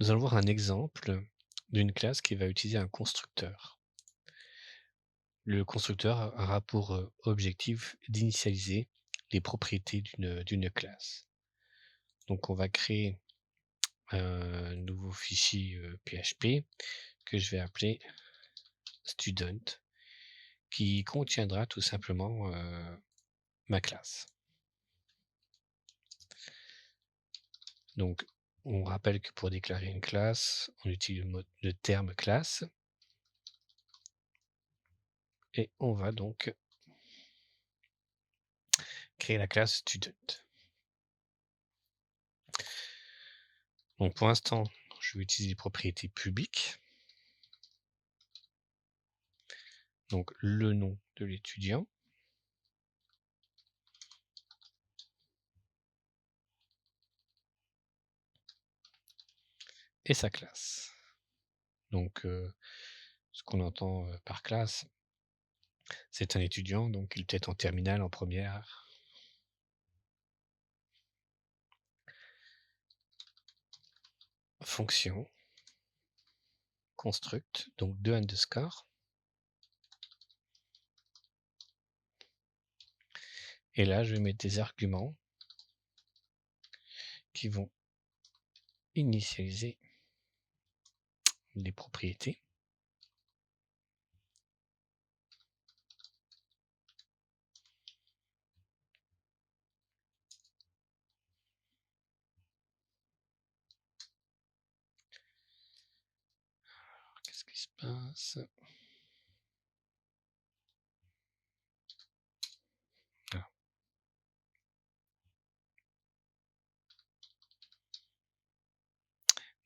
Nous allons voir un exemple d'une classe qui va utiliser un constructeur. Le constructeur aura pour objectif d'initialiser les propriétés d'une classe. Donc on va créer un nouveau fichier PHP que je vais appeler student, qui contiendra tout simplement ma classe. Donc on rappelle que pour déclarer une classe, on utilise le terme classe, et on va donc créer la classe student. Donc pour l'instant, je vais utiliser les propriétés publiques. Donc le nom de l'étudiant. Et sa classe. Donc ce qu'on entend par classe, c'est un étudiant, donc il peut être en terminale, en première. Fonction. Construct, donc 2 underscore. Et là, je vais mettre des arguments qui vont initialiser les propriétés. Qu'est-ce qui se passe? Ah.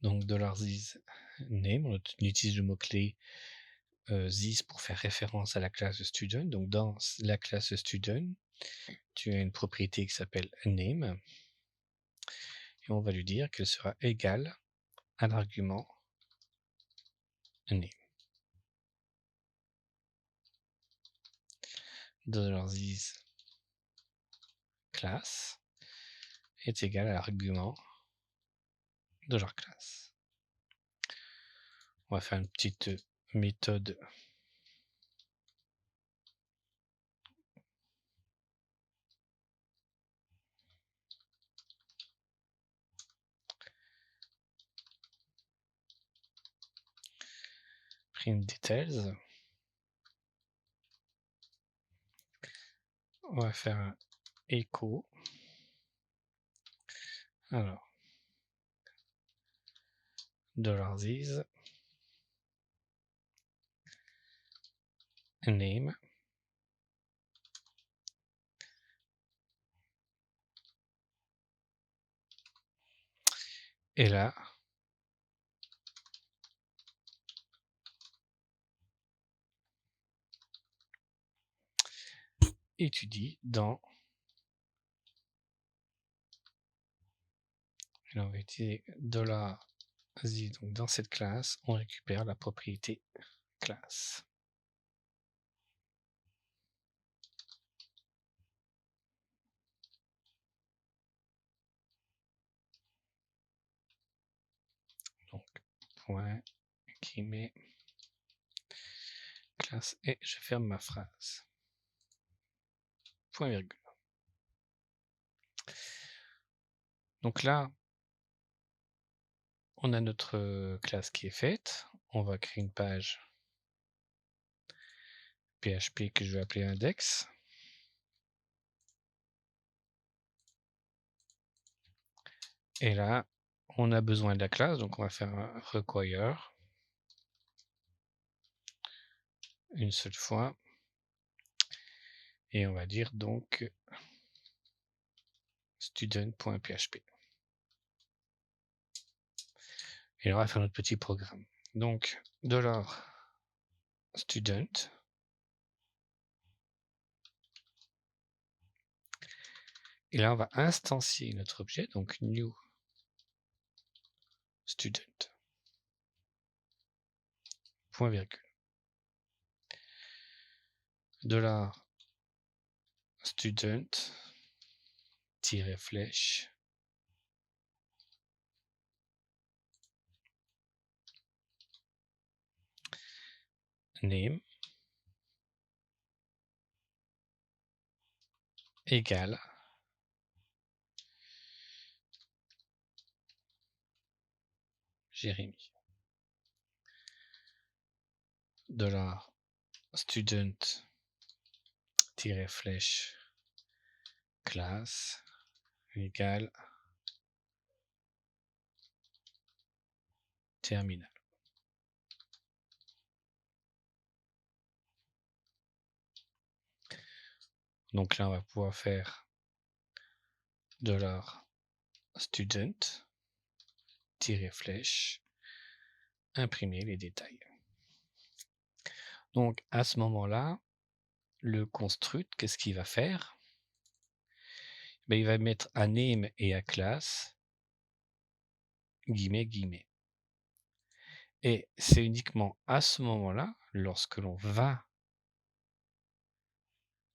Donc $this name, on utilise le mot-clé this pour faire référence à la classe student. Donc dans la classe student, tu as une propriété qui s'appelle name, et on va lui dire qu'elle sera égale à l'argument name. $this class est égal à l'argument $class. On va faire une petite méthode print details. On va faire un echo. Alors, $this name et là étudie dans, et là on va utiliser $z, donc dans cette classe on récupère la propriété classe. Donc point qui met classe, et je ferme ma phrase. Point virgule. Donc là on a notre classe qui est faite. On va créer une page PHP que je vais appeler index. Et là, on a besoin de la classe, donc on va faire un require une seule fois. Et on va dire donc student.php. Et là, on va faire notre petit programme. Donc, $student. Et là, on va instancier notre objet, donc new student. Point virgule. $student flèche name égale Jérémy. Dollar student flèche classe égale terminal. Donc là, on va pouvoir faire dollar student flèche imprimer les détails. Donc à ce moment-là, le construct, qu'est-ce qu'il va faire? Ben, il va mettre à name et à classe guillemets guillemets. Et c'est uniquement à ce moment-là, lorsque l'on va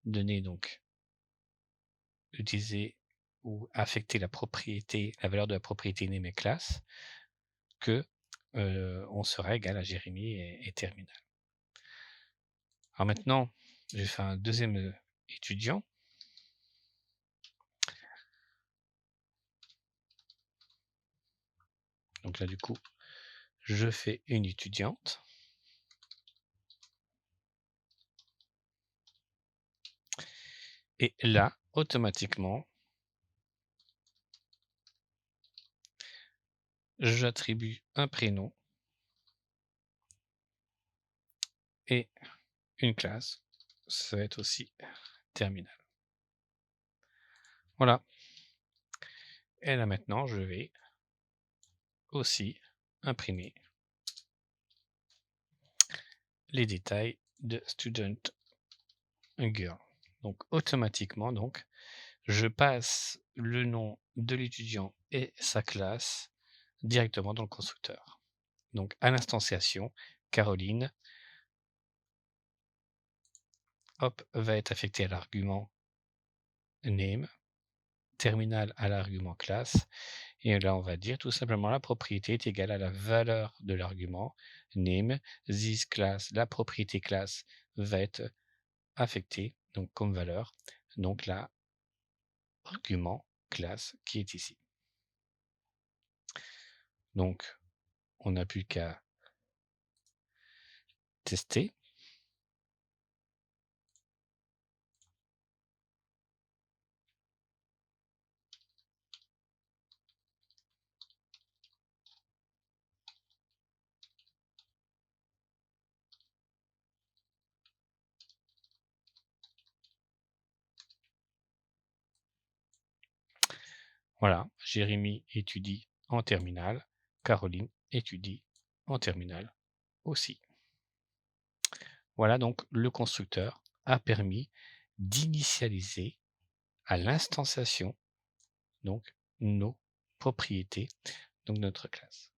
donner donc utiliser ou affecter la propriété, la valeur de la propriété name et classe, que on sera égal à Jérémy et terminal. Alors maintenant, je vais faire un deuxième étudiant. Donc là, du coup, je fais une étudiante. Et là, automatiquement, j'attribue un prénom et une classe. Ça va être aussi terminal. Voilà. Et là maintenant, je vais aussi imprimer les détails de student girl. Donc automatiquement, donc, je passe le nom de l'étudiant et sa classe directement dans le constructeur. Donc à l'instanciation, Caroline, hop, va être affectée à l'argument name, terminal à l'argument classe, et là on va dire tout simplement la propriété est égale à la valeur de l'argument name, this class, la propriété classe va être affectée donc comme valeur, donc l'argument classe qui est ici. Donc on n'a plus qu'à tester. Voilà, Jérémy étudie en terminale, Caroline étudie en terminale aussi. Voilà donc le constructeur a permis d'initialiser à l'instanciation donc nos propriétés, donc notre classe.